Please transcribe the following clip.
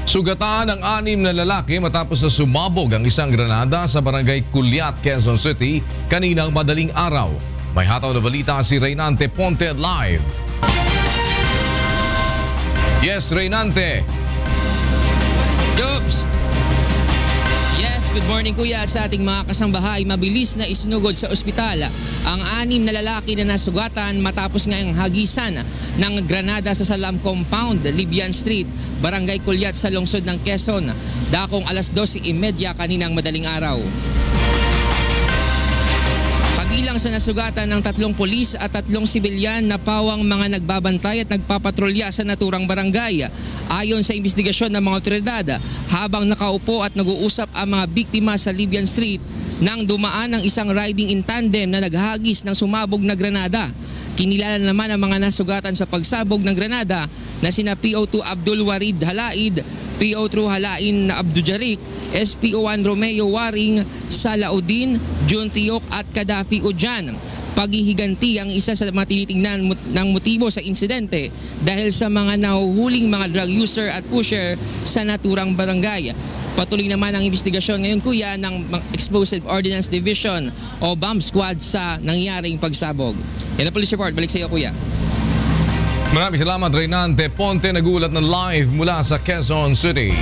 Sugatan ang 6 na lalaki matapos na sumabog ang isang granada sa barangay Culiat, Quezon City kaninang madaling araw. May hataw na balita si Reynante Ponte live. Yes, Reynante. Jobs! Yes, good morning kuya. Sa ating mga kasambahay, mabilis na isinugod sa ospital ang 6 na lalaki na nasugatan matapos ngayong hagisan ng granada sa Salam Compound, Libian Street, Barangay Culiat sa lungsod ng Quezon, dakong alas 12:30 kaninang madaling araw. Kabilang sa nasugatan ng 3 pulis at 3 sibilyan na pawang mga nagbabantay at nagpapatrolya sa naturang barangay. Ayon sa investigasyon ng mga otoridad, habang nakaupo at nag-uusap ang mga biktima sa Libian Street nang dumaan ang isang riding in tandem na naghagis ng sumabog na granada. Kinilala naman ang mga nasugatan sa pagsabog ng granada na sina PO2 Abdul Warid Halaid, PO3 Halain na Abdujarik, SPO1 Romeo Waring, Salaudin, Jun Tiok at Kadafi Ujan. Paghihiganti ang isa sa matinitingnan ng motibo sa insidente dahil sa mga nahuhuling mga drug user at pusher sa naturang barangay. Patuloy naman ang investigasyon ngayon kuya ng Explosive Ordnance Division o Bomb Squad sa nangyaring pagsabog. Yan ang police report. Balik sa iyo kuya. Maraming salamat Reynante Ponte, nagulat na live mula sa Quezon City.